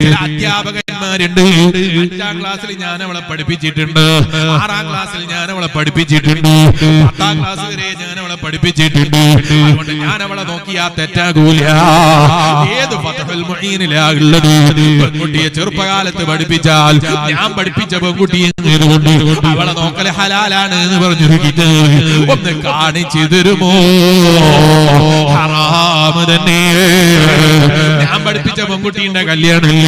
ചില അധ്യാപകന്മാരുണ്ട്, 5ാം ക്ലാസ്സിൽ ഞാൻ അവളെ പഠിപ്പിച്ചിട്ടുണ്ട്, 6ാം ക്ലാസ്സിൽ ഞാൻ അവളെ പഠിപ്പിച്ചിട്ടുണ്ട്, 10ാം ക്ലാസ് വരെ ഞാൻ അവളെ പഠിപ്പിച്ചിട്ടുണ്ട്. അതുകൊണ്ട് ഞാൻ അവളെ നോക്കിയാ തെറ്റാകൂല. ഏത് ഫത്ഹുൽ മുഈനിലാണുള്ളത്? പെൺകുട്ടിയെ ചെറുപ്പകാലത്ത് പഠിപ്പിച്ചാൽ ഞാൻ പഠിപ്പിച്ച പെൺകുട്ടിയെ അവളെ നോക്കൽ ഹലാലാണ് എന്ന് പറഞ്ഞൊരു കിതാബ് ഒന്ന് കാണിച്ചു തരുമോ? ഹറാം തന്നെ. ഞാൻ പഠിപ്പിച്ച പെൺകുട്ടിയുടെ കല്യാണം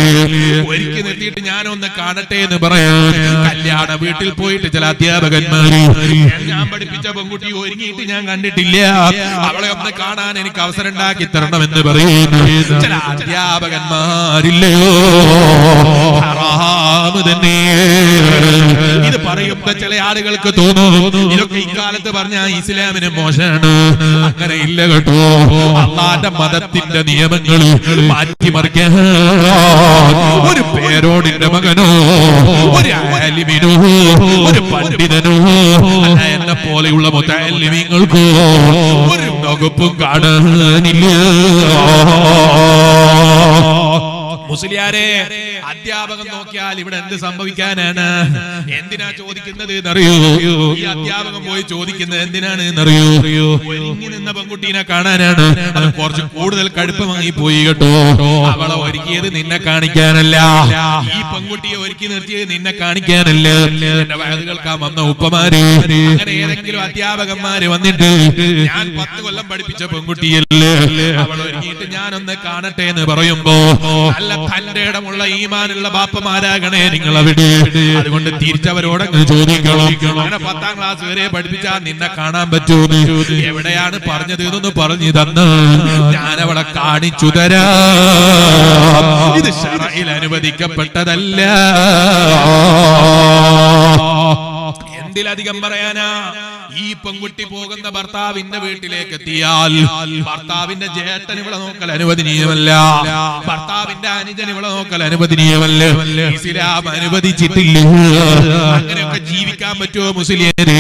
ഒരുക്കി നിർത്തിയിട്ട് ഞാനൊന്ന് കാണട്ടെ എന്ന് പറയാൻ കല്യാണ വീട്ടിൽ പോയിട്ട് ചില അധ്യാപകന്മാര് ഞാൻ പഠിപ്പിച്ച പെൺകുട്ടി ഒരുങ്ങിയിട്ട് ഞാൻ കണ്ടിട്ടില്ല, അവളെ ഒന്ന് കാണാൻ എനിക്ക് അവസരം ഉണ്ടാക്കി തരണമെന്ന് പറയുന്നു ചില അധ്യാപകന്മാരില്ലയോ? ഹറാം തന്നെ. ഇത് പറയുമ്പോ ചില ആളുകൾക്ക് തോന്നുന്നു ഇതൊക്കെ ഇക്കാലത്ത് പറഞ്ഞ ഇസ്ലാമിന് മോശമാണ്. അങ്ങനെ ഇല്ല കേട്ടോ. അള്ളാന്റെ മതത്തിന്റെ നിയമങ്ങൾ മാറ്റിമറിക്കാൻ ഒരു പേരോടിന്റെ മകനോ ഒരു ആലിമിനോ ഒരു പണ്ഡിതനോ എന്നെ പോലെയുള്ള മുതഅല്ലിമീങ്ങൾക്കോ ഒരു വകുപ്പും കാണാനില്ല. മുസ്ലിയാരെ, അധ്യാപകം നോക്കിയാൽ ഇവിടെ എന്ത് സംഭവിക്കാനാണ്? എന്തിനാ ചോദിക്കുന്നത് എന്നറിയോ? ഈ അധ്യാപകം പോയി ചോദിക്കുന്നത് എന്തിനാണ് എന്നറിയോ? ഒരുങ്ങി നിന്ന പെൺകുട്ടീനെ കാണാനാണ്. അത് കുറച്ച് കൂടുതൽ കടുപ്പമായി പോയി കേട്ടോ. അവളെ ഒരുക്കിയത് നിന്നെ കാണിക്കാനല്ല, ഈ പെൺകുട്ടിയെ ഒരുക്കി നിർത്തിയത് നിന്നെ കാണിക്കാനല്ല. എന്റെ വയത് കേൾക്കാൻ വന്ന ഉപ്പമാര്, അങ്ങനെ ഏതെങ്കിലും അധ്യാപകന്മാര് വന്നിട്ട് ഞാൻ 10 കൊല്ലം പഠിപ്പിച്ച പെൺകുട്ടിയല്ലേ, അവൾ ഒരുങ്ങിയിട്ട് ഞാനൊന്ന് കാണട്ടെ എന്ന് പറയുമ്പോ നല്ല തന്റെ ഇടമുള്ള ഈമാനുള്ള ബാപ്പമാരാകണേ നിങ്ങൾ അവിടെ. അതുകൊണ്ട് തിരിച്ചവരോടങ്ങ് ചോദിക്കണം, അങ്ങനെ 10ാം ക്ലാസ് വരെ പഠിപ്പിച്ചാൽ നിന്നെ കാണാൻ പറ്റൂന്ന് എവിടെയാണ് പറഞ്ഞത് എന്നൊന്ന് പറഞ്ഞു തന്ന് ഞാൻ അവളെ കാണിച്ചു തരാം. ഇത് ശറഇൽ അനുവദിക്കപ്പെട്ടതല്ല. എന്തിലധികം പറയാനാ? ഈ പെൺകുട്ടി പോകുന്ന ഭർത്താവിന്റെ വീട്ടിലേക്ക് എത്തിയാൽ ഭർത്താവിന്റെ ജ്യേഷ്ഠൻ ഇവളെ നോക്കൽ അനുവദനീയമല്ല, ഭർത്താവിന്റെ അനുജൻ ഇവളെ നോക്കൽ അനുവദനീയമല്ല. ഇസ്ലാം അനുവദിച്ചിട്ടില്ല. അങ്ങനെയൊക്കെ ജീവിക്കാൻ പറ്റുമോ മുസ്ലിംമാരെ?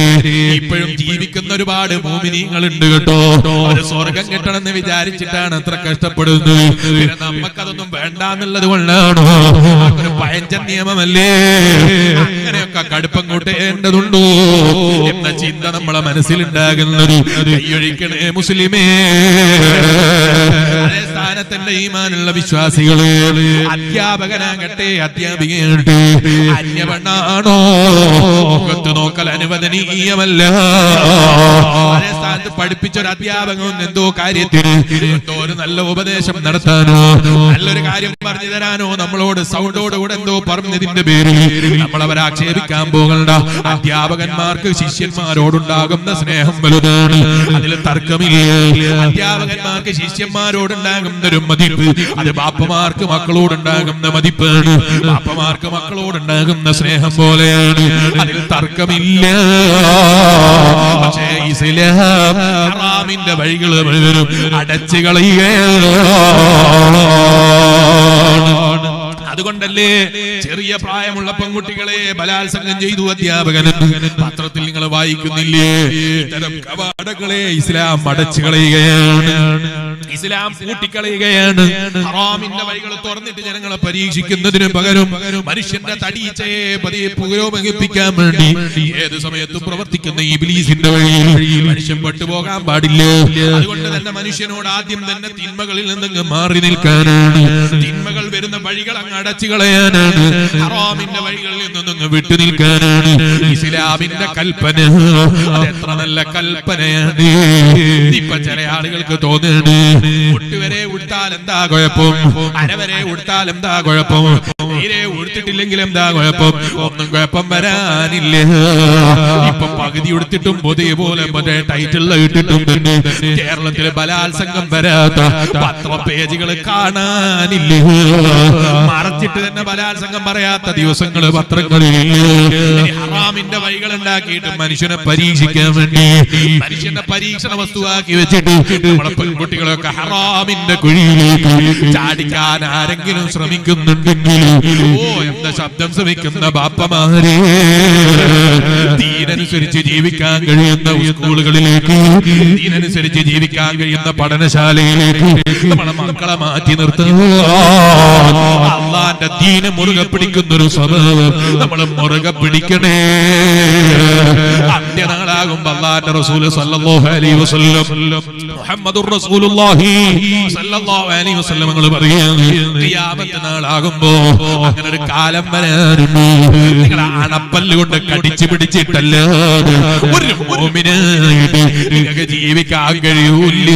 ഇപ്പോഴും ജീവിക്കുന്ന ഒരുപാട് മോമിനീങ്ങളുണ്ട് കേട്ടോ. ഒരു സ്വർഗം കിട്ടണമെന്ന് വിചാരിച്ചിട്ടാണ് അത്ര കഷ്ടപ്പെടുന്നത്. പിന്നെ നമുക്കതൊന്നും വേണ്ടാന്നുള്ളത് കൊണ്ടാണോ? ഒരു പഴഞ്ചൻ നിയമമല്ലേ? അങ്ങനെയൊക്കെ കടുപ്പം കൂട്ടേണ്ടതുണ്ടോ എന്ന ചിന്ത നമ്മളെ മനസ്സിലുണ്ടാകുന്നത് കൈയൊഴിക്കണേ മുസ്ലിമേ. അതേ സ്ഥാനത്തിന്റെ ഈമാനുള്ള വിശ്വാസികളെ, അധ്യാപകനാകട്ടെ അധ്യാപികയാകട്ടെ അന്യപെണ്ണാണോ മുഖത്ത് നോക്കൽ അനുവദനീയമല്ല. അതേ സ്ഥാനത്ത് പഠിപ്പിച്ചൊരു അധ്യാപകൻ എന്തോ കാര്യത്തിന് എന്തോ ഒരു നല്ല ഉപദേശം നടത്താനോ നല്ലൊരു കാര്യം പറഞ്ഞു തരാനോ നമ്മളോട് സൗണ്ടോടുകൂടെ എന്തോ പറഞ്ഞതിന്റെ പേരിൽ നമ്മളവരെ ആക്ഷേപിക്കാൻ പോകണ്ട. അധ്യാപകന്മാർക്ക് ശിഷ്യന്മാരോടുണ്ടാകുന്ന സ്നേഹം വലുതാണ്, അതിൽ തർക്കമില്ല. അധ്യാപകന്മാർക്ക് ശിഷ്യന്മാരോടുണ്ടാകുന്ന ഒരു മതിപ്പ് അത് ബാപ്പമാർക്ക് മക്കളോടുണ്ടാകുന്ന മതിപ്പാണ്. ബാപ്പമാർക്ക് മക്കളോടുണ്ടാകുന്ന സ്നേഹം പോലെയാണ്, അതിൽ തർക്കമില്ല. പക്ഷേ ഇസ്ലാം ഹറാമിന്റെ വഴികൾ മുഴുവനും അടച്ചു കളയുകയാണ്. അതുകൊണ്ടല്ലേ ചെറിയ പ്രായമുള്ള പെൺകുട്ടികളെ ബലാത്സംഗം ചെയ്തു അധ്യാപകൻ. പത്രത്തിൽ നിങ്ങൾ വായിക്കുന്നില്ലേ? ഇത്തരം കവാടങ്ങളെ ഇസ്ലാം അടച്ചു കളയുകയാണ്, ഇസ്ലാം പൂട്ടിക്കളയുകയാണ്. ഹറാമിന്റെ വഴികൾ തുറന്നിട്ട് ജനങ്ങളെ പരീക്ഷിക്കുന്നതിന് പകരം മനുഷ്യന്റെ തടീച്ചയെ പതിയെ പുരോഗമിപ്പിക്കാൻ വേണ്ടി ഏത് സമയത്തും പ്രവർത്തിക്കുന്ന ഇബ്ലീസിന്റെ വഴിയിൽ മനുഷ്യൻ പെട്ടുപോകാൻ പാടില്ല. അതുകൊണ്ട് തന്നെ മനുഷ്യനോട് ആദ്യം തന്നെ തിന്മകളിൽ നിന്നങ്ങ് മാറി നിൽക്കാനാണ്, തിന്മകൾ വരുന്ന വഴികൾ അങ്ങ് അടച്ചു കളയാനാണ്, ഹറാമിന്റെ വഴികളിൽ നിന്നങ്ങ് വിട്ടു നിൽക്കാനാണ് ഇസ്ലാമിന്റെ കൽപ്പന. അതെത്ര നല്ല കൽപ്പനയാണ്. ഇപ്പൊ ചില ആളുകൾക്ക് തോന്നുന്നു മുട്ടുവരെ ഉടുത്താൽ എന്താ കുഴപ്പം, അരവരെ ഉടുത്താൽ എന്താ കുഴപ്പം, തീരെ ഉടുത്തിട്ടില്ലെങ്കിൽ എന്താ കുഴപ്പം? ഒന്നും കുഴപ്പം വരാനില്ല. ഇപ്പൊ പകുതി ഉടുത്തിട്ടും പോലെ മറ്റേ ടൈറ്റിൽ ഇട്ടിട്ടും കേരളത്തിലെ ബലാത്സംഗം വരാത്ത പത്ര പേജുകൾ കാണാനില്ല. മറച്ചിട്ട് തന്നെ ബലാത്സംഗം പറയാത്ത ദിവസങ്ങൾ പത്രങ്ങളിൽ. ഹറാമിന്റെ വഴികൾ ഉണ്ടാക്കിയിട്ട് മനുഷ്യനെ പരീക്ഷിക്കാൻ വേണ്ടി മനുഷ്യന്റെ പരീക്ഷണ വസ്തുവാക്കി വെച്ചിട്ട് നമ്മളെ പെൺകുട്ടികളൊക്കെ ഹറാമിന്റെ കുഴിയിലേക്ക് ചാടിക്കാൻ ആരെങ്കിലും ശ്രമിക്കുന്നുണ്ടെങ്കിൽ ഓ എന്ന ശബ്ദം ശ്രമിക്കുന്ന ബാപ്പമാരെ, ദീൻ ദീനനുസരിച്ച് ജീവിക്കാൻ കഴിയുന്ന സ്കൂളുകളിലേക്ക്, ദീനനുസരിച്ച് ജീവിക്കാൻ കഴിയുന്ന പഠനശാലയിലേക്ക് നമ്മളെ മക്കളെ മാറ്റി നിർത്തുക. അള്ളാന്റെ ദീന് മുറുകെ പിടിക്കുന്നൊരു സ്വഭാവം നമ്മൾ മുറുകെ പിടിക്കണേ. അന്ത്യനാളാകുമ്പോ അള്ളാന്റെ റസൂല് സല്ലല്ലാഹു അലൈഹി വസല്ലം മുഹമ്മദുർ റസൂലുള്ളാഹി സല്ലല്ലാഹു അലൈഹി വസല്ലം നിങ്ങൾ പറയുന്നു, ഖിയാമത്ത് നാളാകുമ്പോ അങ്ങനെ ഒരു കാലം വരാനുണ്ട്. നിങ്ങൾ അണപ്പല്ല് കൊണ്ട് കടിച്ചു പിടിച്ചിട്ടല്ലാതെ ഒരു മുഅ്മിനായിട്ട് നിങ്ങൾക്ക് ജീവിക്കാൻ കഴിയൂല.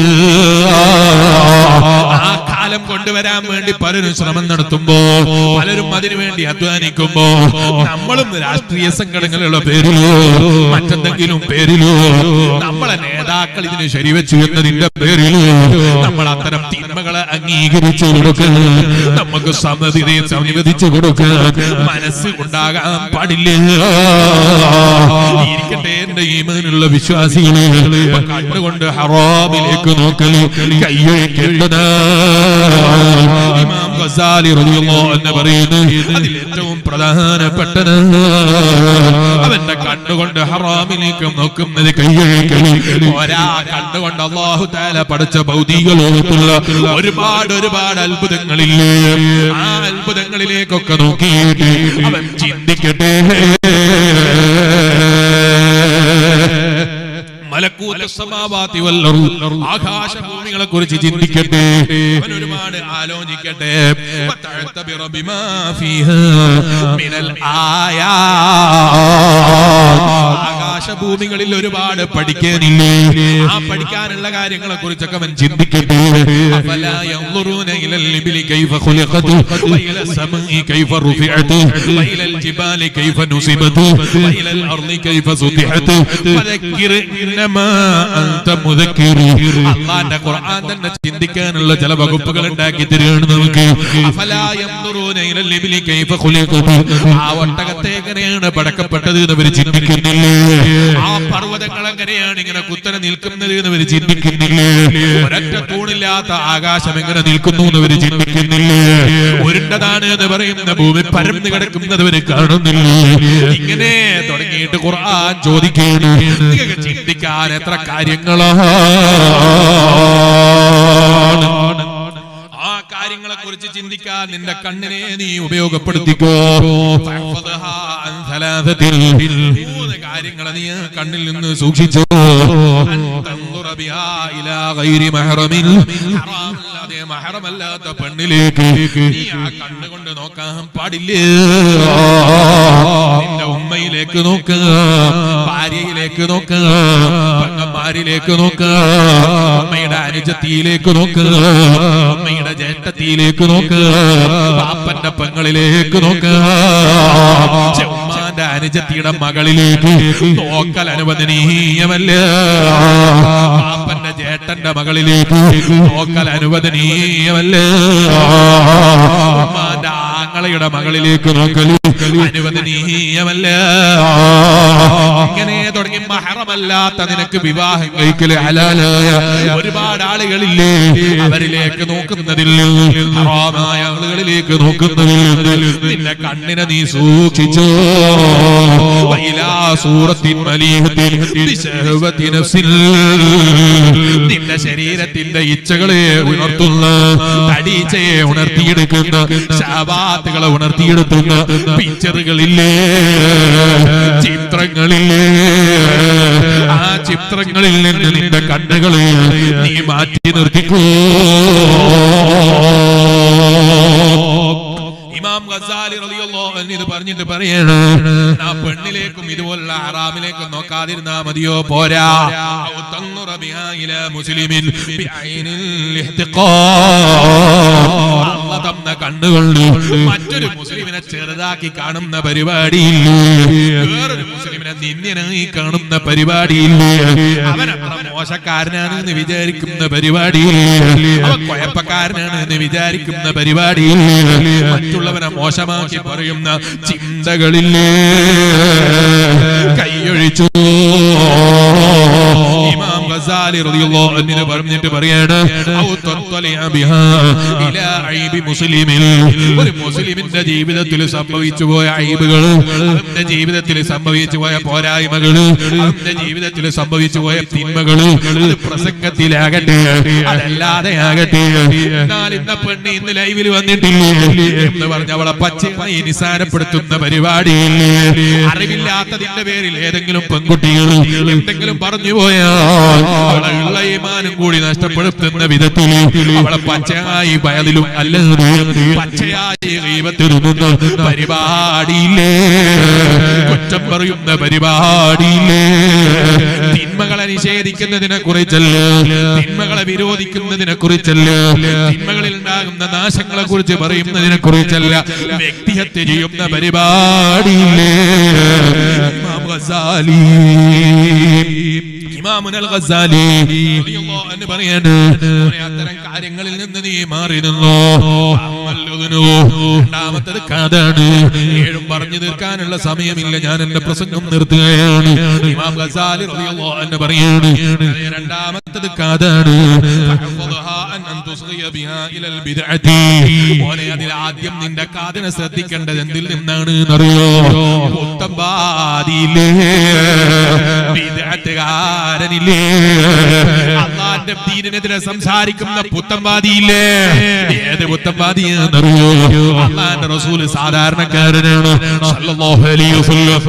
ആ കാലം കൊണ്ടുവരാൻ വേണ്ടി പലരും ശ്രമം നടത്തുമ്പോ, പലരും അതിനു വേണ്ടി അധ്വാനിക്കുമ്പോ, നമ്മളും രാഷ്ട്രീയ സംഘടനകളുടെ പേരിലോ മറ്റെന്തെങ്കിലും പേരിലോ നമ്മളെ നേതാക്കൾ ഇതിന് ശരിവെച്ചു എന്നതിന്റെ പേരിലോ നമ്മൾ അത്തരം തിന്മകളെ അംഗീകരിച്ചു കൊടുക്കാൻ, നമുക്ക് സമ്മതിയെ അനുവദിച്ചു കൊടുക്കാൻ മനസ്സ് ഉണ്ടാകാൻ പാടില്ല. ഇരിക്കട്ടെ എന്റെ ഈമാനുള്ള വിശ്വാസികളെ, കണ്ടുകൊണ്ട് ഹറാമിലേക്ക് നോക്കല് കയ്യൊഴിക്കേണ്ടതാ. ഇമാം ഗസാലി റളിയല്ലാഹു അൻഹു പറയുന്നു, അതിൽ ഏറ്റവും പ്രധാനപ്പെട്ടത് അവന്റെ കണ്ണുകൊണ്ട് ഹറാമിലേക്ക് നോക്കുന്നത് കയ്യൊഴിക്കല്. ഒരാ കണ്ണുകൊണ്ട് അല്ലാഹു തആല പഠിച്ച ഭൗതിക ലോകത്തുള്ള ഒരുപാട് അത്ഭുതങ്ങളില്ലേ, ആ അത്ഭുതങ്ങളിലേക്കൊക്കെ നോക്കിയിട്ട് അവൻ ചിന്തിക്കട്ടെ. ആകാശഭൂമികളെ കുറിച്ച് ചിന്തിക്കട്ടെ, അവൻ ഒരുപാട് ആലോചിക്കട്ടെ. ആകാശഭൂമികളിൽ ഒരുപാട് പഠിക്കാനില്ലേ, ആ പഠിക്കാനുള്ള കാര്യങ്ങളെ കുറിച്ചൊക്കെ അവൻ ചിന്തിക്കട്ടെ. അല്ലാഹുവിന്റെ ഖുർആൻ തന്നെ ചിന്തിക്കാനുള്ള ചില വകുപ്പുകൾ ഉണ്ടാക്കി തരുകയാണ് നമുക്ക്. ആ ഒട്ടകത്തെ എങ്ങനെയാണ് പടക്കപ്പെട്ടത് എന്നവർ ചിന്തിക്കുന്നില്ലേ? ആ പർവ്വതങ്ങൾ എങ്ങനെയാണ് ഇങ്ങനെ കുത്തനെ നിൽക്കുന്നത് എന്നവർ ചിന്തിക്കുന്നില്ലേ? ഒരൊറ്റ തൂണില്ലാത്ത ആകാശം എങ്ങനെ നിൽക്കുന്നു എന്നവർ ചിന്തിക്കുന്നില്ലേ? ഉരുണ്ടതാണ് എന്ന് പറയുന്ന ഭൂമി പരന്നു കിടക്കുന്നത് അവർ കാണുന്നില്ലേ? ഇങ്ങനെ തുടങ്ങിയിട്ട് ഖുർആൻ ചോദിക്കുകയാണ്, ചിന്തിക്കാൻ എത്ര കാര്യങ്ങളാണ്. ആ കാര്യങ്ങളെ കുറിച്ച് ചിന്തിക്കാൻ നിന്റെ കണ്ണിനെ നീ ഉപയോഗപ്പെടുത്തിക്കോ. മൂന്ന് കാര്യങ്ങളെ നീ കണ്ണിൽ നിന്ന് സൂക്ഷിച്ചോ. മഹറമല്ലാത്ത പെണ്ണിലേക്ക് നീ ആ കണ്ണുകൊണ്ട് നോക്കാൻ പാടില്ല. നിന്റെ ഉമ്മയിലേക്ക് നോക്കുക, ഭാര്യയിലേക്ക് നോക്കുക, പെങ്ങന്മാരിലേക്ക് നോക്കുക, അമ്മയുടെ അനുജത്തിയിലേക്ക് നോക്കുക, അമ്മയുടെ ജേഷ്ഠത്തിയിലേക്ക് നോക്കുക, പാപ്പന്റെ പെങ്ങളിലേക്ക് നോക്കുക, ഉമ്മാന്റെ അനുജത്തിയുടെ മകളിലേക്ക് നോക്കൽ അനുവദനീയമല്ല. പാപ്പന്റെ ജേഷ്ഠന്റെ മകളിലേക്ക് നോക്കൽ അനുവദനീയമല്ല. ഉമ്മാന്റെ ആങ്ങളയുടെ മകളിലേക്ക് നോക്കൽ അനുവദനീയമല്ല. ഇങ്ങനെ തുടങ്ങി മഹറമല്ലാത്ത നിനക്ക് വിവാഹം കഴിക്കല് ഹലാലായ ഒരുപാട് ആളുകളില്ലേ, അവരിലേക്ക് നോക്കുന്നതിൽ, ഹറാമായ ആളുകളിലേക്ക് നോക്കുന്നതിൽ നിന്റെ കണ്ണിനെ നീ സൂക്ഷിച്ചോ. നിന്റെ ശരീരത്തിന്റെ ഇച്ഛകളെ ഉണർത്തുന്ന, തടീച്ചയെ ഉണർത്തിയെടുക്കുന്ന, ശാബാത്തുകളെ ഉണർത്തിയെടുക്കുന്ന പിക്ചറുകളില്ലേ, ചിത്രങ്ങളില്ലേ, ആ ചിത്രങ്ങളിൽ നിന്ന് നിന്റെ കണ്ണുകളെ നീ മാറ്റി നിർത്തിക്കോ. ഇമാം ഗസാലി റളിയല്ലാഹു അൻഹു ഇത് പറഞ്ഞിട്ട് പറയാണ്, ആ പെണ്ണിലേക്കും ഇതുപോലുള്ള ഹറാമിലേക്കും നോക്കാതിരുന്നാ മതിയോ? പോരാ. അല്ലാഹു തന്ന കണ്ണുകൊണ്ട് മറ്റൊരു മുസ്ലിമിനെ ചെറുതാക്കി കാണുന്ന പരിപാടിയില്ലേ, വേറൊരു മുസ്ലിമിനെ നിന്ദ്യനായി കാണുന്ന പരിപാടിയില്ലേ, അവനത്ര മോശക്കാരനാണ് എന്ന് വിചാരിക്കുന്ന പരിപാടിയില്ലേ, അവൻ കുഴപ്പക്കാരനാണ് എന്ന് വിചാരിക്കുന്ന പരിപാടിയില്ലേ, മറ്റുള്ളവനെ മോശമാക്കി പറയുന്ന ചിന്തകളില്ലേ, കൈയൊഴിച്ചു. ഇമാം ഗസാലി റളിയല്ലാഹു അൻഹു പറഞ്ഞിട്ട് പറയാണ് ഔ തത്തലിഅ ബിഹാ ഇലാ ഐബി മുസ്ലിമിൻ, ഒരു മുസ്ലിമിന്റെ ജീവിതത്തിൽ സംഭവിച്ചു പോയ ഐബുകൾ, അവന്റെ ജീവിതത്തിൽ സംഭവിച്ചു പോയ പോരായ്മകൾ, അവന്റെ ജീവിതത്തിൽ സംഭവിച്ചു പോയ തിന്മകൾ, അത് പ്രസംഗത്തിലാകട്ടെ അതല്ലാതെ ആകട്ടെ. എന്നാൽ ഇന്ന പെണ്ണ് ഇന്ന് ലൈവിൽ വന്നിട്ടില്ലേ എന്ന് പറഞ്ഞ് അവളെ പച്ചയായി നിസാരപ്പെടുത്തുന്ന പരിപാടിയില്ലേ, അറിവില്ലാത്തതിന്റെ പേരിൽ ഏതെങ്കിലും പെൺകുട്ടികൾ എന്തെങ്കിലും പറഞ്ഞു പോയാൽ അവളെ ഉള്ള ഈമാനും കൂടി നഷ്ടപ്പെടുത്തുന്ന വിധത്തിൽ അവളെ പച്ചയായി വയലിലും അല്ലാതെ പച്ചയായി ഗീബത്തിരുന്ന പരിപാടിയില്ലേ, കുറ്റം പറയുന്ന പരിപാടിയില്ലേ, തിന്മകളെ നിഷേധിക്കുന്നതിനെ കുറിച്ചല്ല, തിന്മകളെ വിരോധിക്കുന്നതിനെ കുറിച്ചല്ല, തിന്മകളിൽ ഉണ്ടാകുന്ന നാശങ്ങളെ കുറിച്ച് പറയുന്നതിനെ കുറിച്ചല്ല, വ്യക്തിഹത്യ ചെയ്യുന്ന പരിപാടിയില്ലേ. ഇമാം ഗസാലി, ഇമാമുൽ ഗസാലി റളിയല്ലാഹു പറയാണ്, അത്തരം കാര്യങ്ങളിൽ നിന്ന് നീ മാറി നിന്നോ. രണ്ടാമത്തത് കാതാണ്. ഏഴും പറഞ്ഞു തീർക്കാനുള്ള സമയമില്ല, ഞാൻ എന്റെ പ്രസംഗം നിർത്തുകയാണ്. ഇമാം ഗസാലി റളിയല്ലാഹു അൻഹു പറയാണ്, രണ്ടാമത്തത് കാതാണ്. അതിൽ ആദ്യം നിന്റെ കാതിനെ ശ്രദ്ധിക്കേണ്ടത് എന്തിൽ നിന്നാണ് എന്നറിയോ? പുത്തമ്പാദിയില്ലേ, ബിദ്അത്തുകാരനില്ലേ, അല്ലാഹുവിന്റെ ദീനിനെതിരെ സംസാരിക്കുന്ന പുത്തമ്പാദിയില്ലേ. ഏത് പുത്തമ്പാദിയാണെന്നറിയോ? അല്ലാഹുവിന്റെ റസൂൽ സാധാരണക്കാരനാണ് സല്ലല്ലാഹു അലൈഹി വസല്ലം,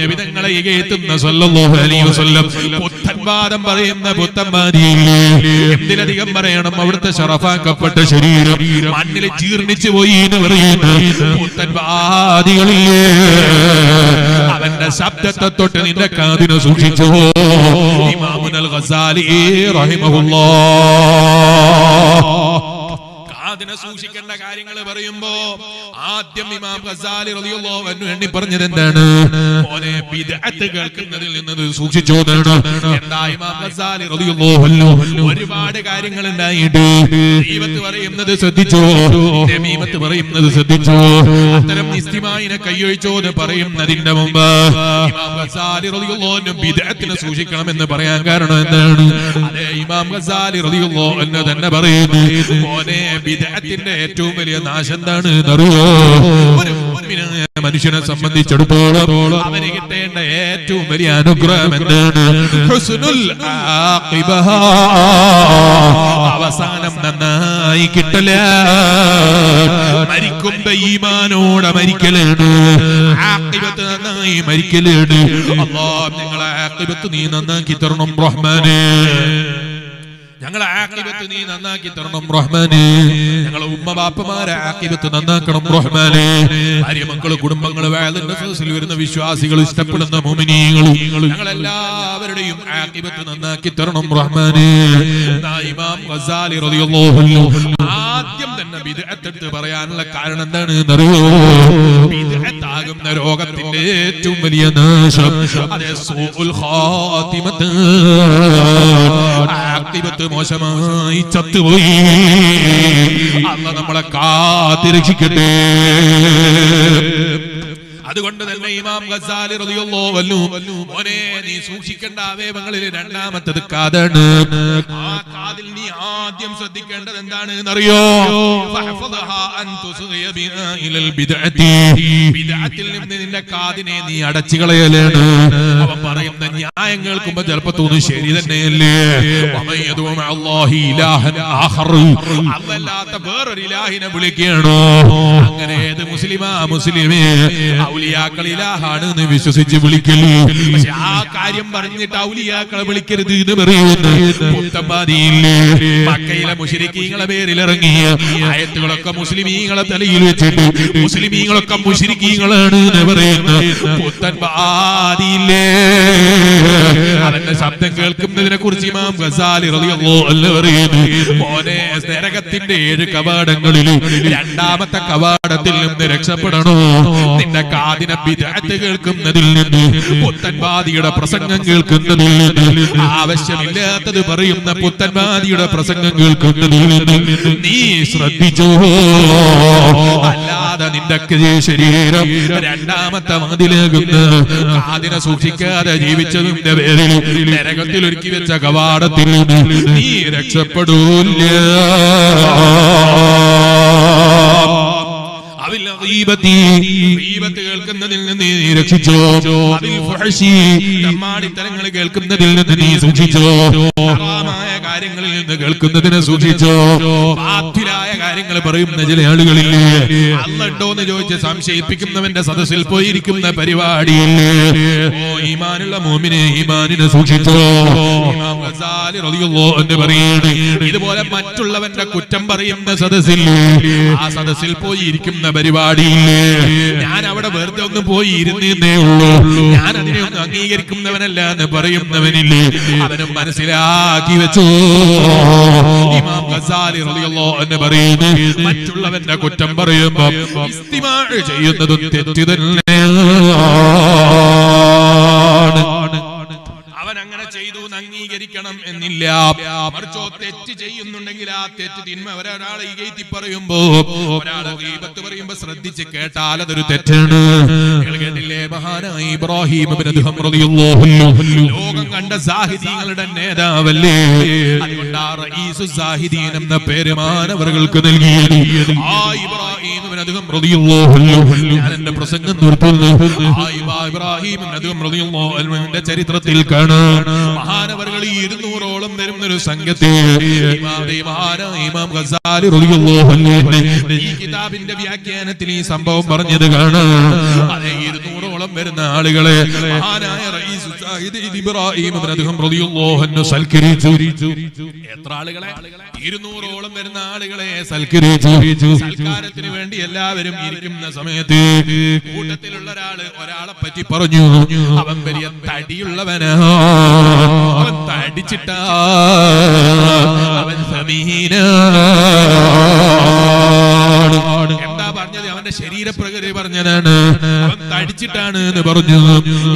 നബിതങ്ങളെ ഇകഴ്ത്തുന്ന സല്ലല്ലാഹു അലൈഹി വസല്ലം. പുത്തൻവാദം പറയുന്ന പുത്തമ്പാദിയില്ലേ. എന്തിലധികം പറയണം, അവിടുത്തെ ശറഫാക്കപ്പെട്ട ശരീരം മണ്ണിൽ ജീർണിച്ചു പോയി എന്ന് പറയുന്ന പുത്തൻവാദികളില്ലേ. അവന്റെ ശബ്ദത്തെ തൊട്ട് നിന്റെ കാതിനെ സൂക്ഷിച്ചു. ഇമാമുൽ ഗസാലി റഹിമഹുല്ലാഹ് അതിനെ സൂക്ഷിക്കേണ്ട കാര്യങ്ങൾ പറയുമ്പോ ആദ്യം ഇമാം ഗസാലി റളിയല്ലാഹു അൻഹു എണ്ണി പറഞ്ഞത് എന്താണ്? മോനെ ബിദ്അത്ത് കേൾക്കുന്നതിൽ നിന്ന് സൂക്ഷിച്ചോതാണ്. എന്താ ഇമാം ഗസാലി റളിയല്ലാഹു അൻഹു ഒരുപാട് കാര്യങ്ങൾ ഉണ്ടായിട്ട് ഗീബത്ത് പറയുന്നത് ശ്രദ്ധിച്ചോ, നമീമത്ത് പറയുന്നത് ശ്രദ്ധിച്ചോ, അത്തരം ഇസ്തിമാഇനെ കൈയൊഴിച്ചോന്ന് പറയുന്നതിന്റെ മുമ്പ് ഇമാം ഗസാലി റളിയല്ലാഹു അൻഹു ബിദ്അത്തിനെ സൂക്ഷിക്കണമെന്ന് പറയാൻ കാരണം എന്താണ്? അതേ ഇമാം ഗസാലി റളിയല്ലാഹു അൻഹു തന്നെ പറയുന്നു, മോനെ ബിദ്അത്തിന്റെ ഏറ്റവും വലിയ നാശം എന്താണ് എന്നറിയോ? ഒരു മുഅ്മിനായ മനുഷ്യനെ സംബന്ധിച്ചിടത്തോളം അവന് കിട്ടേണ്ട ഏറ്റവും വലിയ അനുഗ്രഹം എന്താണ്? ഹുസ്നുൽ ആഖിബ, അവസാനം നന്നായി കിട്ടല. മരിക്കുമ്പോ ഈമാനോടെ മരിക്കലാണ്, ആഖിബത്ത് നന്നായി മരിക്കലാണ്. അല്ലാഹ് ഞങ്ങളെ ആഖിബത്ത് നീ നന്നാക്കി തരണം റഹ്മാനേ, ഞങ്ങളെ ആഖിബത്ത് നീ നന്നാക്കി തരണം റഹ്മാനേ. ഞങ്ങളെ ഉമ്മ ബാപ്പമാരെ ആഖിബത്ത് നന്നാക്കണം റഹ്മാനേ. ഭാര്യ മക്കള് കുടുംബങ്ങള് വഅലിന്റെ സദസ്സിൽ വരുന്ന വിശ്വാസികൾ ഇഷ്ടപ്പെടുന്ന മുഅ്മിനീങ്ങൾ ഞങ്ങളെല്ലാവരുടെയും ആഖിബത്ത് നന്നാക്കി തരണം റഹ്മാനേ. ഇമാം ഗസാലി റളിയല്ലാഹു അൻഹു ആദ്യം തന്നെ ബിദ്അത്ത് എടുത്ത് പറയാനുള്ള കാരണം എന്താണ് എന്നറിയോ? ബിദ്അത്ത് ആകുന്ന രോഗത്തിന്റെ ഏറ്റവും വലിയ നാശം അതേ സൂഉൽ ഖാതിമത്ത്, ആഖിബത്ത് മോശമായി ചത്തുപോയി. അല്ലാഹ് നമ്മളെ കാത്തിരക്ഷിക്കട്ടെ. അതുകൊണ്ട് തന്നെ ഇമാം ഗസാലി റളിയല്ലാഹു അൻഹു മോനെ നീ സൂക്ഷിക്കേണ്ട അവയവങ്ങളിൽ രണ്ടാമത്തേത് കാതാണ്. ആ കാതിൽ നീ ആദ്യം ശ്രദ്ധിക്കേണ്ടത് എന്താണ് എന്നറിയോ? ഫഹഫദഹാ അൻ തുസ്ഗിയ ബിഹാ ഇലൽ ബിദ്അത്തി, ബിദ്അത്തിൽ നിന്ന് നിന്റെ കാതിനെ നീ അടച്ചു കളയലാണ്. അവൻ പറയുന്ന ന്യായം കേൾക്കുമ്പോൾ ചിലപ്പോൾ തോന്നും ശരി തന്നെയല്ലേ. വമയ്യദു മഅല്ലാഹി ഇലാഹൻ ആഖർ, അല്ലാത്ത വേറൊരു ഇലാഹിനെ വിളിക്കുകയാണോ? അങ്ങനെ ഏത് മുസ്ലിമാ മുസ്ലിമേ ഔലിയാക്കൾ ഇലാഹാണ് എന്ന് വിശ്വസിച്ച് വിളിക്കല്. പക്ഷെ ആ കാര്യം പറഞ്ഞിട്ട് ഔലിയാക്കളെ വിളിക്കരുത് എന്ന് പറയുന്നു പുത്തമ്പാദിയില്ലേ. മക്കയിലെ മുശ്രിക്കീങ്ങളെ പേരിൽ ഇറങ്ങിയ ആയത്തുകളൊക്കെ മുസ്ലിമീങ്ങളെ തലയിൽ വെച്ചിട്ട് മുസ്ലിമീങ്ങളൊക്കെ മുശ്രിക്കീങ്ങളാണ് എന്ന് പറയുന്ന പുത്തൻപാദിയില്ലേ. അവന്റെ ശബ്ദം കേൾക്കുന്നതിനെ കുറിച്ച് ഇമാം ഗസാലി റളിയല്ലാഹു അൻഹു പറയുന്നു, മോനെ നരകത്തിന്റെ 7 കവാടങ്ങളിൽ രണ്ടാമത്തെ കവാടത്തിൽ നിന്ന് രക്ഷപ്പെടണോ? നിന്റെ കാതിനെ ബിദ്അത്ത് കേൾക്കുന്നതിൽ നിന്ന്, പുത്തൻവാദിയുടെ പ്രസംഗം കേൾക്കുന്നതിൽ നിന്ന്, ആവശ്യമില്ലാത്തത് പറയുന്ന പുത്തൻവാദിയുടെ പ്രസംഗം കേൾക്കുന്നതിൽ നിന്ന് നീ ശ്രദ്ധിച്ചോ. അല്ലാതെ നിന്റെ ശരീരം രണ്ടാമത്തെ മതിലാകുന്ന കാതിനെ സൂക്ഷിക്കാൻ സൂക്ഷിക്കാതെ ജീവിച്ചതിന്റെ പേരിൽ നരകത്തിൽ ഒരുക്കി വെച്ച കവാടത്തിൽ നീ രക്ഷപ്പെടൂല്ല. കേൾക്കുന്നതിൽ നിന്ന് നീ രക്ഷിച്ചോ, തമ്മാടിത്തരങ്ങൾ കേൾക്കുന്നതിൽ നിന്ന് നീ സൂക്ഷിച്ചോ, ഹറാമായ കാര്യങ്ങളിൽ നിന്ന് കേൾക്കുന്നതിനെ സൂക്ഷിച്ചോ. ബാത്തിലായ കാര്യങ്ങൾ പറയുന്ന ചില ആളുകളില്ലേ, അള്ളണ്ടോ എന്ന് ചോദിച്ച് സംശയിപ്പിക്കുന്നവന്റെ സദസ്സിൽ പോയിരിക്കുന്ന പരിപാടിയില്ലേ. ഓ ഈമാനുള്ള മോമിനെ, ഈമാനിനെ സൂക്ഷിച്ചോ. ഇമാം ഗസാലി റളിയല്ലാഹു അൻഹു പറയുന്നു, ഇതുപോലെ മറ്റുള്ളവന്റെ കുറ്റം പറയുന്ന സദസ്സിൽ, ആ സദസ്സിൽ പോയി ഇരിക്കുന്ന പരിപാടിയില്ലേ, ഞാൻ അവിടെ വെറുതെ ഒന്ന് പോയി ഇരുന്നേ ഉള്ളൂ, ഞാൻ അതിനെ ഒന്ന് അംഗീകരിക്കുന്നവനല്ല എന്ന് പറയുന്നവനില്ലേ, അവനും മനസ്സിലാക്കി വെച്ചു. ഇമാം ഗസാലി റളിയല്ലാഹു അൻഹു പറയുന്നു, മറ്റുള്ളവന്റെ കുറ്റം പറയുമ്പോൾ ഇസ്തിമാ ചെയ്യുന്നതും തെറ്റ് തന്നെയാണ്. അവൻ അങ്ങനെ ചെയ്തു അംഗീകരിക്കണം എന്നില്ല. മറിച്ചോ തെറ്റ് ചെയ്യുന്നുണ്ടെങ്കിൽ ആ തെറ്റ് തിന്മ ഒരാളെ ഇകഴ്ത്തി പറയുമ്പോ, ഒരാളെ ഗീബത്ത് പറയുമ്പോ ശ്രദ്ധിച്ച് കേട്ടാൽ അതൊരു തെറ്റാണ്. കേട്ടില്ലേ, മഹാനായ ഇബ്രാഹിം ഇബ്നു അദ്ഹം റളിയല്ലാഹു അൻഹു ലോകം കണ്ട സാഹിദീങ്ങളുടെ നേതാവല്ലേ. അതുകൊണ്ട് ആ റഈസു സാഹിദീൻ എന്ന പേര് മാനവർക്ക് നൽകിയത് ആ ഇബ്രാഹിം ഇബ്നു അദ്ഹം റളിയല്ലാഹു അൻഹു. ഞാൻ എന്റെ പ്രസംഗം നിർത്തുന്നു. ആ ഇബ്രാഹിം ഇബ്നു അദ്ഹം റളിയല്ലാഹു അൻഹുവിന്റെ ചരിത്രത്തിൽ കാണാം, മഹാനവറുകൾ 200ഓളം വരുന്നൊരു സംഘത്തെ ഇമാം ഗസാലി റളിയല്ലാഹു അൻഹു ഈ കിതാബിന്റെ വ്യാഖ്യാനത്തിൽ ഈ സംഭവം പറഞ്ഞത് കാണാം. അതേ 200ഓളം വരുന്ന ആളുകളെ മഹാനായ റഈസു സാഹിദീൻ ഇബ്രാഹിം ഇബ്നു അദ്ഹം റളിയല്ലാഹു അൻഹു സൽക്കരിച്ചു. എത്ര ആളുകളെ? 200ഓളം വരുന്ന ആളുകളെ സൽക്കരിച്ചു. സൽക്കാരത്തിന് വേണ്ടി എല്ലാവരും ഇരിക്കുന്ന സമയത്ത് കൂട്ടത്തിലുള്ള ഒരാളെ പറ്റി പറഞ്ഞു, അവൻ വലിയ തടിയുള്ളവനാ, അവൻ തടിച്ചിട്ടാ, അവൻ സമീനാണ്. എന്താ പറഞ്ഞത്? അവന്റെ ശരീരപ്രകൃതി പറഞ്ഞതാണ്, അവൻ തടിച്ചിട്ടാണ് എന്ന് പറഞ്ഞു.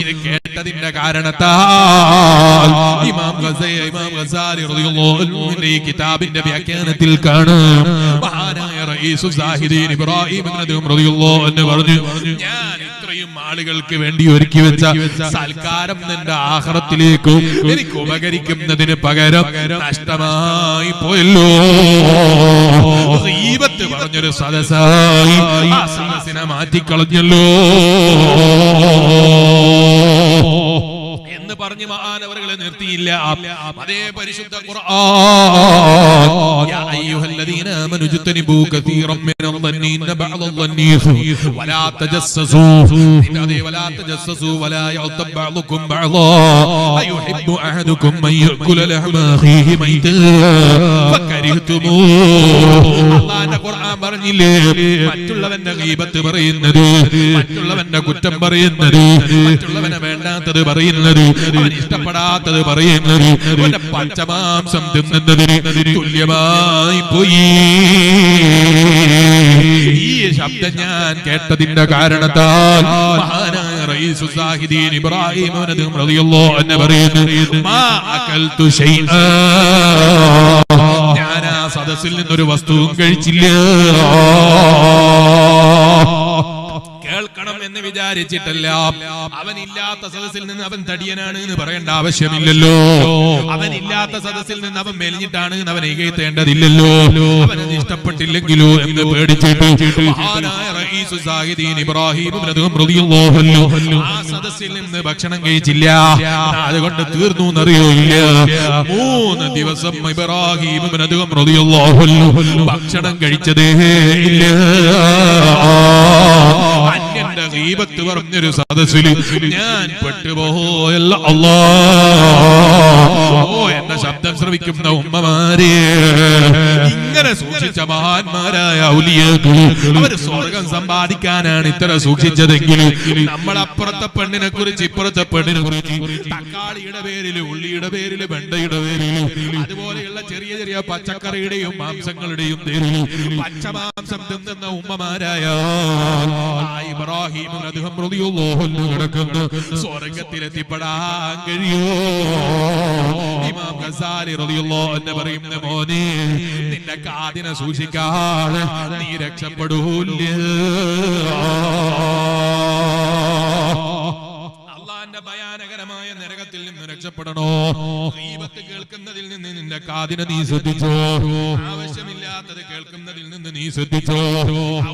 ഇത് കേട്ടതിന്റെ കാരണത്താൽ ഇമാം ഗസാലി റളിയല്ലാഹു അൻഹുവിന്റെ ഈ കിതാബിന്റെ വ്യാഖ്യാനത്തിൽ കാണാം, മഹാനായ റഈസു സാഹിദീൻ ഇബ്രാഹിം ഇബ്നു അദ്ഹം റളിയല്ലാഹു അൻഹു പറഞ്ഞു, ഞാൻ ഇത്രയും ആളുകൾക്ക് വേണ്ടി ഒരുക്കി വെച്ച സൽക്കാരം നിന്റെ ആഖിറത്തിലേക്ക് എനിക്ക് ഉപകരിക്കുന്നതിന് പകരം നഷ്ടമായി പോയല്ലോ. ഗീബത്ത് പറഞ്ഞൊരു സദസ്സായി ആ സദസ്സിനെ മാറ്റിക്കളഞ്ഞല്ലോ എന്ന് പറഞ്ഞ് മഹാനവറുകളെ നിർത്തിയില്ല. അതേ പരിശുദ്ധ ഖുർആൻ, യാ അയ്യുഹല്ലദീന ആമനൂ ജുതനിബൂ കസീറൻ മിനൽ ളന്നി ഇന്ന ബഅദൽ ളന്നി വലാ തജസ്സസൂ വലാ തജസ്സസൂ വലാ യഗ്തബ് ബഅദുകും ബഅദാ അയുഹിബ്ബു അഹദുകും മൻ യഅകുല ലഹമ അഖീഹി മൈതൻ ഫകരിഹ്തുമൂ. അല്ലാഹുവിന്റെ ഖുർആൻ പറഞ്ഞില്ലേ, മറ്റുള്ളവന്റെ ഗീബത്ത് പറയുന്നത്, മറ്റുള്ളവന്റെ കുറ്റം പറയുന്നത്, മറ്റുള്ളവനെ വേണ്ടാത്തത് പറയുന്നത്, അവൻ ഇഷ്ടപ്പെടാത്തത് പറയുന്നത്, അവന്റെ പച്ചമാംസം തിന്നുന്നതിന് തുല്യമായി പോയി. ഈ ശബ്ദം ഞാൻ കേട്ടതിന്റെ കാരണത്താൽ മഹാനായ റഈസു സാഹിദീൻ ഇബ്രാഹിം ഇബ്നു അദ്ഹം റളിയല്ലാഹു അൻഹു പറയുന്നു, മാ അകൽതു ശൈഅ, ഞാൻ ആ സദസ്സിൽ നിന്നൊരു വസ്തുവും കഴിച്ചില്ല. കേൾക്കണം എന്ന് വിചാരിച്ചിട്ടല്ല. അവനില്ലാത്ത സദസ്സിൽ നിന്ന് അവൻ തടിയനാണ് എന്ന് പറയേണ്ട ആവശ്യമില്ലല്ലോ. അവനില്ലാത്ത സദസ്സിൽ നിന്ന് അവൻ മെലിഞ്ഞിട്ടാണ് എന്ന് അവൻ ഇകഴ്ത്തേണ്ടതില്ലല്ലോ. അവനത് ഇഷ്ടപ്പെട്ടില്ലെങ്കിലോ എന്ന് പേടിച്ചിട്ട് മഹാനായ റഈസു സാഹിദീൻ ഇബ്രാഹിം ഇബ്നു അദ്ഹം റളിയല്ലാഹു അൻഹു ആ സദസ്സിൽ നിന്ന് ഭക്ഷണം കഴിച്ചില്ല. അതുകൊണ്ട് തീർന്നു എന്നറിയില്ല. 3 ദിവസം ഇബ്രാഹിം ഇബ്നു അദ്ഹം റളിയല്ലാഹു അൻഹു ഭക്ഷണം കഴിച്ചതേ ഇല്ല. അന്യന്റെ ഗീബത്ത് പറഞ്ഞൊരു സദസ്സിൽ ഞാൻ പെട്ടുപോയല്ല. അല്ലാഹ്, എന്റെ ശബ്ദം ശ്രവിക്കുന്ന ഉമ്മമാരെ, ഇങ്ങനെ സൂക്ഷിച്ച മഹാന്മാരായ ഔലിയാക്കൾ അവർ സ്വർഗം സമ്പാദിക്കാനാണ് ഇത്ര സൂക്ഷിച്ചതെങ്കിൽ നമ്മൾ അപ്പുറത്തെ പെണ്ണിനെ കുറിച്ച് ഇപ്പുറത്തെ പെണ്ണിനെ കുറിച്ച്, തക്കാളിയുടെ പേരില്, ഉള്ളിയുടെ പേരില്, വെണ്ടയുടെ പേരില്, അതുപോലെയുള്ള ചെറിയ ചെറിയ പച്ചക്കറിയുടെയും മാംസങ്ങളുടെയും പേരില് പച്ചമാംസം തിന്നുന്ന ഉമ്മമാരായ ഇബ്രാഹിം ഇബ്നു അദ്ഹം റളിയല്ലാഹു അൻഹു കിടക്കുന്ന സ്വർഗ്ഗത്തിലെത്തിപ്പെടാൻ കഴിയോ? ഇമാം ഗസാലി റളിയല്ലാഹു അൻഹു പറയുന്ന, മോനെ, നിന്റെ കാതിനെ സൂക്ഷിക്കാതെ നീ രക്ഷപ്പെടൂല്ല. അല്ലാഹുവിന്റെ ഭയാനകരമായ കാതിനെ നീ ശ്രദ്ധിച്ചോ, ആവശ്യമില്ലാത്തത് കേൾക്കുന്നതിൽ നിന്ന് നീ ശ്രദ്ധിച്ചോ,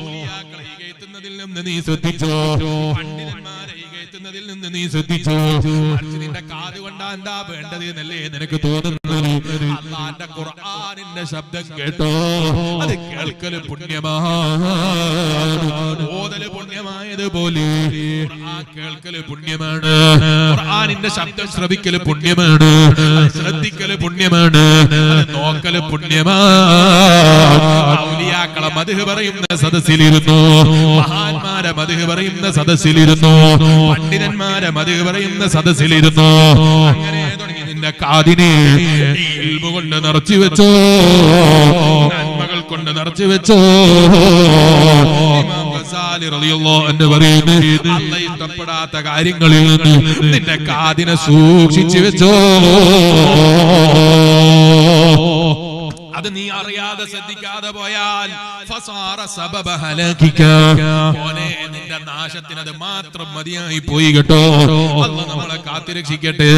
ഔലിയാക്കളെ ഇകഴ്ത്തുന്നതിൽ നിന്ന് നീ ശ്രദ്ധിച്ചോ, പണ്ഡിതന്മാരെ ഇകഴ്ത്തുന്നതിൽ നിന്ന് നീ ശ്രദ്ധിച്ചോ. നിന്റെ കാത് കൊണ്ടാ എന്താ വേണ്ടത് എന്നല്ലേ നിനക്ക് തോന്നുന്നത്? അല്ലാഹുവിന്റെ ഖുർആനിന്റെ ശബ്ദം കേട്ടോ, അത് കേൾക്കല് പുണ്യമാണ്, ഓതല് പുണ്യമായതുപോലെ ഖുർആൻ കേൾക്കല് പുണ്യമാണ്, ഖുർആനിന്റെ ശബ്ദം ശ്രവിക്കല് പുണ്യമാണ്, ശ്രദ്ധിക്കല് പുണ്യമാണ്, നോക്കല് പുണ്യമാണ്. ഔലിയാക്കളെ മദ്ഹ് പറയുന്ന സദസ്സിലിരുന്നു, മഹാന്മാരെ മദ്ഹ് പറയുന്ന സദസ്സിലിരുന്നു, പണ്ഡിതന്മാരെ മദ്ഹ് പറയുന്ന സദസ്സിലിരുന്നു. അങ്ങനെ തുടങ്ങി നിന്റെ കാതിനെ ഇൽമു കൊണ്ട് നിറച്ചു വെച്ചോ, നന്മകൾ കൊണ്ട് നിറച്ചു വെച്ചോ. ഇമാം ഗസാലി റളിയല്ലാഹു അൻഹു പറയുന്നു, അല്ലാഹു ഇഷ്ടപ്പെടാത്ത കാര്യങ്ങളിൽ നിന്ന് നിന്റെ കാതിനെ സൂക്ഷിച്ചു വെച്ചോ. അത് നീ അറിയാതെ ശ്രദ്ധിക്കാതെ പോയാൽ ഫസാറ സബബ ഹലാകിക, മോനെ നിന്റെ നാശത്തിന് അത് മാത്രം മതിയായി പോയി കേട്ടോ. അല്ലാഹു നമ്മളെ കാത്തുരക്ഷിക്കട്ടെ.